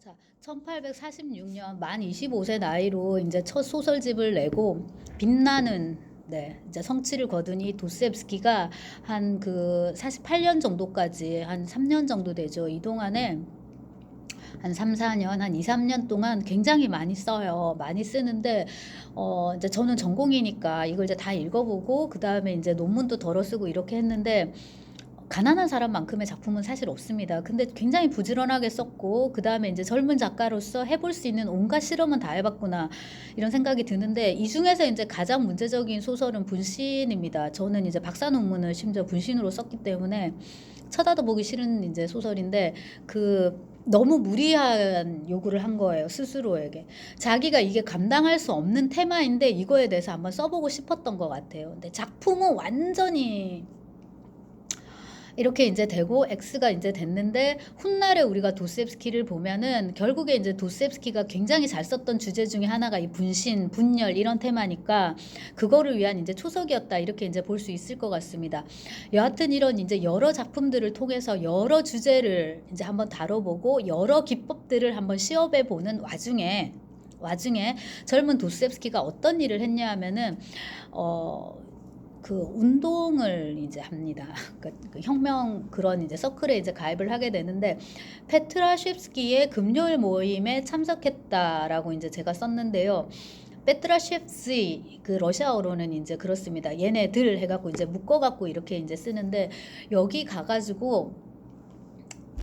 자, 1846년 만 25세 나이로 이제 첫 소설집을 내고 빛나는 이제 성취를 거둔 이 도스옙스키가 한 그 48년 정도까지 한 3년 정도 되죠. 이 동안에 한 3, 4년, 한 2, 3년 동안 굉장히 많이 써요. 많이 쓰는데 이제 저는 전공이니까 이걸 이제 다 읽어보고 그다음에 이제 논문도 덜어 쓰고 이렇게 했는데 가난한 사람만큼의 작품은 사실 없습니다. 근데 굉장히 부지런하게 썼고 그다음에 이제 젊은 작가로서 해볼 수 있는 온갖 실험은 다 해봤구나 이런 생각이 드는데 이 중에서 이제 가장 문제적인 소설은 분신입니다. 저는 이제 박사 논문을 심지어 분신으로 썼기 때문에 쳐다도 보기 싫은 이제 소설인데 너무 무리한 요구를 한 거예요, 스스로에게. 자기가 이게 감당할 수 없는 테마인데 이거에 대해서 한번 써보고 싶었던 것 같아요. 근데 작품은 완전히 이렇게 이제 되고 X가 이제 됐는데 훗날에 우리가 도스옙스키를 보면은 결국에 이제 도스옙스키가 굉장히 잘 썼던 주제 중에 하나가 이 분신, 분열 이런 테마니까 그거를 위한 이제 초석이었다 이렇게 이제 볼 수 있을 것 같습니다. 여하튼 이런 이제 여러 작품들을 통해서 여러 주제를 이제 한번 다뤄보고 여러 기법들을 한번 시험해 보는 와중에 젊은 도스옙스키가 어떤 일을 했냐 하면은 운동을 이제 합니다. 그 혁명 그런 이제 서클에 이제 가입을 하게 되는데 페트라옙스키의 금요일 모임에 참석했다라고 이제 제가 썼는데요. 페트라옙스키 그 러시아어로는 이제 그렇습니다. 얘네들 해갖고 이제 묶어갖고 이렇게 이제 쓰는데 여기 가가지고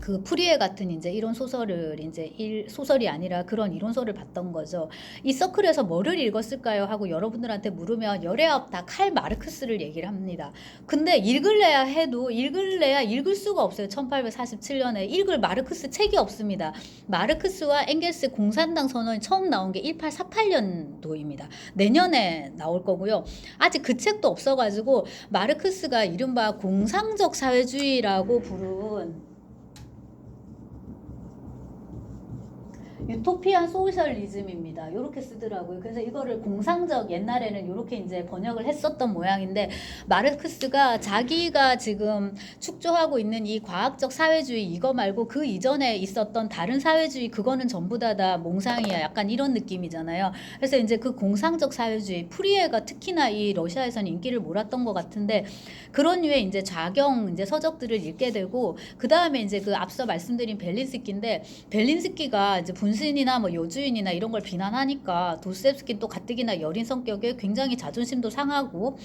그 프리에 같은 이제 이론 소설을 이제 소설이 아니라 그런 이론서를 봤던 거죠. 이 서클에서 뭐를 읽었을까요? 하고 여러분들한테 물으면 열애업 다 칼 마르크스를 얘기를 합니다. 근데 읽을래야 해도 읽을래야 읽을 수가 없어요. 1847년에 읽을 마르크스 책이 없습니다. 마르크스와 엥겔스의 공산당 선언이 처음 나온 게 1848년도입니다. 내년에 나올 거고요. 아직 그 책도 없어가지고 마르크스가 이른바 공상적 사회주의라고 부른 유토피안 소셜리즘입니다. 이렇게 쓰더라고요. 그래서 이거를 공상적 옛날에는 이렇게 이제 번역을 했었던 모양인데 마르크스가 자기가 지금 축조하고 있는 이 과학적 사회주의 이거 말고 그 이전에 있었던 다른 사회주의 그거는 전부 다 몽상이야. 약간 이런 느낌이잖아요. 그래서 이제 그 공상적 사회주의 프리에가 특히나 이 러시아에서는 인기를 몰았던 것 같은데 그런 류의 이제 좌경 이제 서적들을 읽게 되고 그 다음에 이제 그 앞서 말씀드린 벨린스키인데 벨린스키가 이제 분신이나 뭐 여주인이나 이런 걸 비난하니까 도스옙스키는 또 가뜩이나 여린 성격에 굉장히 자존심도 상하고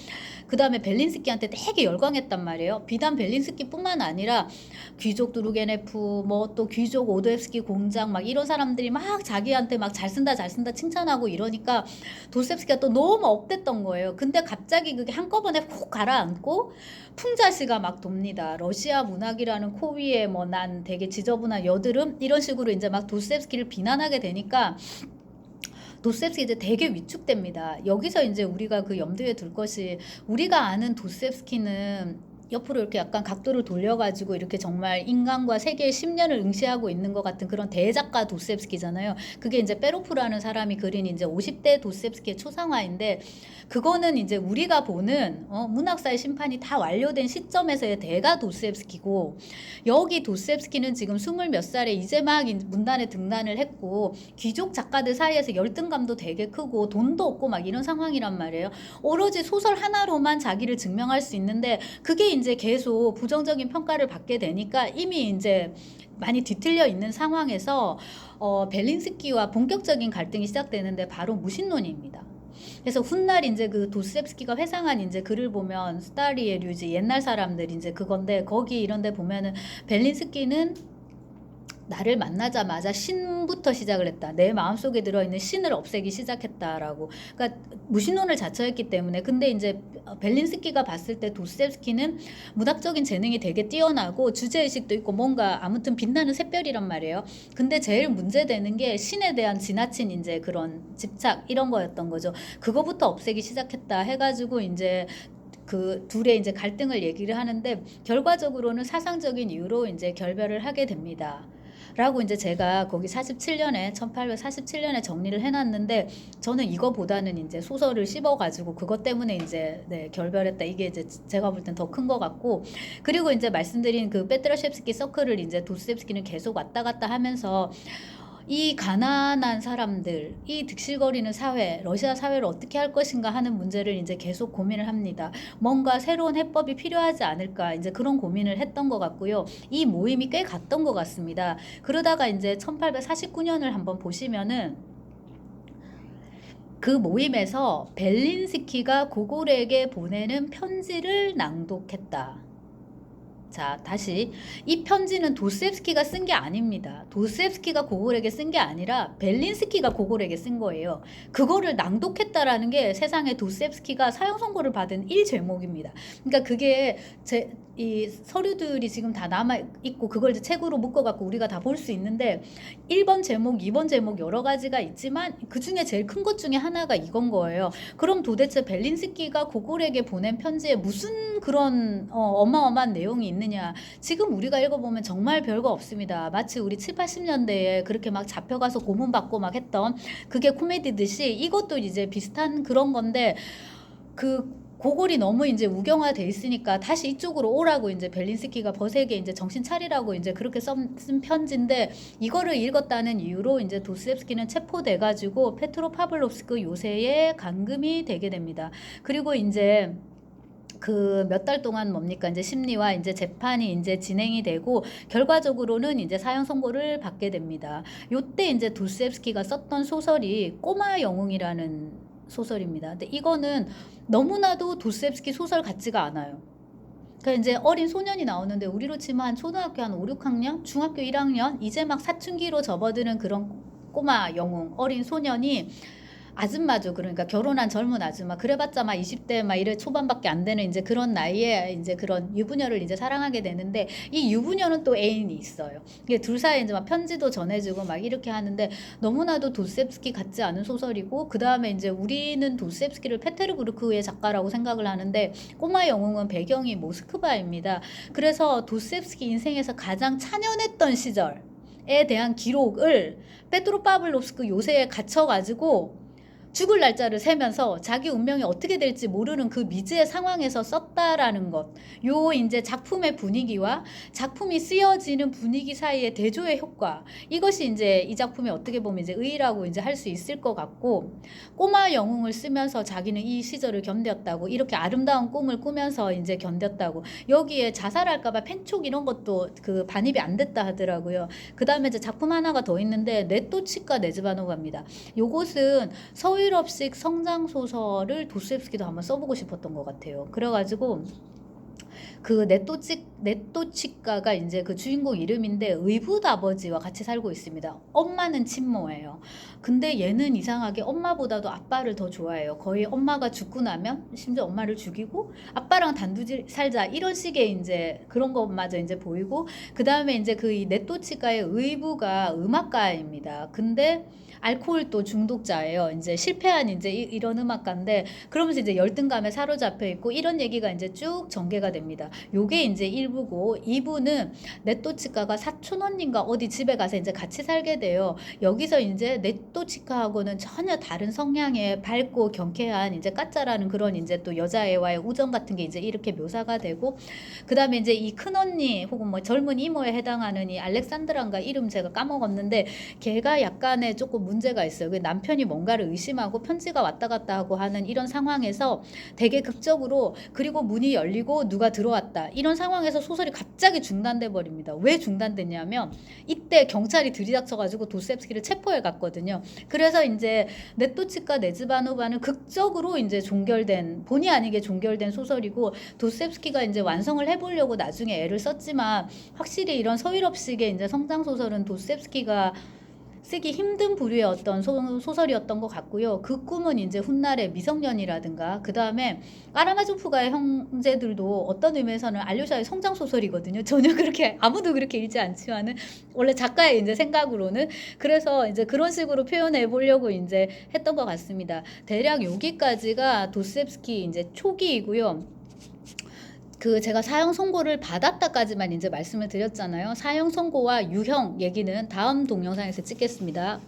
그 다음에 벨린스키한테 되게 열광했단 말이에요. 비단 벨린스키뿐만 아니라 귀족 두르게네프 뭐 또 귀족 오도옙스키 공장 막 이런 사람들이 막 자기한테 막 잘 쓴다 칭찬하고 이러니까 도스옙스키가 또 너무 업됐던 거예요. 근데 갑자기 그게 한꺼번에 훅 가라앉고 풍자시가 막 돕니다. 러시아 문학이라는 코 위에 뭐 난 되게 지저분한 여드름 이런 식으로 이제 막 도스옙스키를 비난하게 되니까 도스옙스키 이제 되게 위축됩니다. 여기서 이제 우리가 그 염두에 둘 것이 우리가 아는 도스옙스키는 옆으로 이렇게 약간 각도를 돌려가지고 이렇게 정말 인간과 세계의 심년을 응시하고 있는 것 같은 그런 대작가 도스옙스키잖아요. 그게 이제 페로프라는 사람이 그린 이제 50대 도스옙스키의 초상화인데 그거는 이제 우리가 보는 문학사의 심판이 다 완료된 시점에서의 대가 도스옙스키고 여기 도스옙스키는 지금 20몇 살에 이제 막 문단에 등단을 했고 귀족 작가들 사이에서 열등감도 되게 크고 돈도 없고 막 이런 상황이란 말이에요. 오로지 소설 하나로만 자기를 증명할 수 있는데 그게 이제 계속 부정적인 평가를 받게 되니까 이미 이제 많이 뒤틀려 있는 상황에서 벨린스키와 본격적인 갈등이 시작되는데 바로 무신론입니다. 그래서 훗날 이제 그 도스옙스키가 회상한 이제 글을 보면 스타리의 류지 옛날 사람들 이제 그건데 거기 이런 데 보면은 벨린스키는 나를 만나자마자 신부터 시작을 했다. 내 마음속에 들어있는 신을 없애기 시작했다라고. 그러니까 무신론을 자처했기 때문에. 근데 이제 벨린스키가 봤을 때 도스옙스키는 문학적인 재능이 되게 뛰어나고 주제의식도 있고 뭔가 아무튼 빛나는 샛별이란 말이에요. 근데 제일 문제되는 게 신에 대한 지나친 이제 그런 집착 이런 거였던 거죠. 그거부터 없애기 시작했다 해가지고 이제 그 둘의 이제 갈등을 얘기를 하는데 결과적으로는 사상적인 이유로 이제 결별을 하게 됩니다. 라고 이제 제가 거기 47년에 1847년에 정리를 해놨는데 저는 이거보다는 이제 소설을 씹어가지고 그것 때문에 이제 결별했다 이게 이제 제가 볼 땐 더 큰 것 같고 그리고 이제 말씀드린 그 페트라옙스키 서클을 이제 도스옙스키는 계속 왔다 갔다 하면서 이 가난한 사람들, 이 득실거리는 사회, 러시아 사회를 어떻게 할 것인가 하는 문제를 이제 계속 고민을 합니다. 뭔가 새로운 해법이 필요하지 않을까 이제 그런 고민을 했던 것 같고요. 이 모임이 꽤 갔던 것 같습니다. 그러다가 이제 1849년을 한번 보시면은 그 모임에서 벨린스키가 고골에게 보내는 편지를 낭독했다. 자, 다시 이 편지는 도스옙스키가 쓴 게 아닙니다. 도스옙스키가 고골에게 쓴 게 아니라 벨린스키가 고골에게 쓴 거예요. 그거를 낭독했다라는 게 세상에 도스옙스키가 사형 선고를 받은 제목입니다. 그러니까 그게 이 서류들이 지금 다 남아 있고 그걸 이제 책으로 묶어 갖고 우리가 다 볼 수 있는데 1번 제목, 2번 제목 여러 가지가 있지만 그 중에 제일 큰 것 중에 하나가 이건 거예요. 그럼 도대체 벨린스키가 고골에게 보낸 편지에 무슨 그런 어마어마한 내용이 있느냐? 지금 우리가 읽어보면 정말 별거 없습니다. 마치 우리 7, 80년대에 그렇게 막 잡혀가서 고문받고 막 했던 그게 코미디듯이 이것도 이제 비슷한 그런 건데 그 고골이 너무 이제 우경화돼 있으니까 다시 이쪽으로 오라고 이제 벨린스키가 버세게 이제 정신 차리라고 이제 그렇게 쓴 편지인데 이거를 읽었다는 이유로 이제 도스옙스키는 체포돼 가지고 페트로파블롭스크 요새에 감금이 되게 됩니다. 그리고 이제 그 몇 달 동안 뭡니까 이제 심리와 이제 재판이 이제 진행이 되고 결과적으로는 이제 사형 선고를 받게 됩니다. 요때 이제 도스옙스키가 썼던 소설이 꼬마 영웅이라는 소설입니다. 근데 이거는 너무나도 도스옙스키 소설 같지가 않아요. 그러니까 이제 어린 소년이 나오는데 우리로 치면 초등학교 한 5, 6학년, 중학교 1학년 이제 막 사춘기로 접어드는 그런 꼬마 영웅, 어린 소년이 아줌마죠. 그러니까 결혼한 젊은 아줌마. 그래봤자 막 20대 막 이래 초반밖에 안 되는 이제 그런 나이에 이제 그런 유부녀를 이제 사랑하게 되는데 이 유부녀는 또 애인이 있어요. 이게 둘 사이에 이제 막 편지도 전해주고 막 이렇게 하는데 너무나도 도스옙스키 같지 않은 소설이고 그 다음에 이제 우리는 도스옙스키를 페테르부르크의 작가라고 생각을 하는데 꼬마 영웅은 배경이 모스크바입니다. 그래서 도스옙스키 인생에서 가장 찬연했던 시절에 대한 기록을 페트로파블롭스크 요새에 갇혀가지고 죽을 날짜를 세면서 자기 운명이 어떻게 될지 모르는 그 미지의 상황에서 썼다라는 것. 요 이제 작품의 분위기와 작품이 쓰여지는 분위기 사이의 대조의 효과. 이것이 이제 이 작품이 어떻게 보면 이제 의의라고 이제 할 수 있을 것 같고 꼬마 영웅을 쓰면서 자기는 이 시절을 견뎠다고 이렇게 아름다운 꿈을 꾸면서 이제 견뎠다고 여기에 자살할까봐 펜촉 이런 것도 그 반입이 안 됐다 하더라고요. 그 다음에 이제 작품 하나가 더 있는데 네토치카 네즈바노바입니다. 요것은 서유럽식 성장 소설을 도스옙스키도 한번 써보고 싶었던 것 같아요. 그래가지고 그 네토치카가 이제 그 주인공 이름인데 의붓 아버지와 같이 살고 있습니다. 엄마는 친모예요. 근데 얘는 이상하게 엄마보다도 아빠를 더 좋아해요. 거의 엄마가 죽고 나면 심지어 엄마를 죽이고 아빠랑 단둘이 살자 이런 식의 이제 그런 것마저 이제 보이고 그 다음에 이제 그 이 네토치카의 의부가 음악가입니다. 근데 알코올도 중독자예요. 이제 실패한 이제 이런 음악가인데 그러면서 이제 열등감에 사로잡혀 있고 이런 얘기가 이제 쭉 전개가 됩니다. 요게 이제 1부고 2부는 네토치카가 사촌 언니인가 어디 집에 가서 이제 같이 살게 돼요. 여기서 이제 네토치카하고는 전혀 다른 성향의 밝고 경쾌한 이제 까짜라는 그런 이제 또 여자애와의 우정 같은 게 이제 이렇게 묘사가 되고 그다음에 이제 이 큰 언니 혹은 뭐 젊은 이모에 해당하는 이 알렉산드라인가 이름 제가 까먹었는데 걔가 약간의 조금 문제가 있어요. 그 남편이 뭔가를 의심하고 편지가 왔다 갔다 하고 하는 이런 상황에서 되게 극적으로 그리고 문이 열리고 누가 들어왔다 이런 상황에서 소설이 갑자기 중단돼 버립니다. 왜 중단됐냐면 이때 경찰이 들이닥쳐가지고 도스옙스키를 체포해 갔거든요. 그래서 이제 네토치카 네즈바노바는 극적으로 이제 종결된 본의 아니게 종결된 소설이고 도스옙스키가 이제 완성을 해보려고 나중에 애를 썼지만 확실히 이런 서유럽식의 이제 성장 소설은 도스옙스키가 쓰기 힘든 부류의 어떤 소설이었던 것 같고요. 그 꿈은 이제 훗날의 미성년이라든가 그 다음에 까라마조프가의 형제들도 어떤 의미에서는 알료샤의 성장 소설이거든요. 전혀 그렇게 아무도 그렇게 읽지 않지만은 원래 작가의 이제 생각으로는 그래서 이제 그런 식으로 표현해 보려고 이제 했던 것 같습니다. 대략 여기까지가 도스옙스키 이제 초기이고요. 그 제가 사형 선고를 받았다까지만 이제 말씀을 드렸잖아요. 사형 선고와 유형 얘기는 다음 동영상에서 찍겠습니다.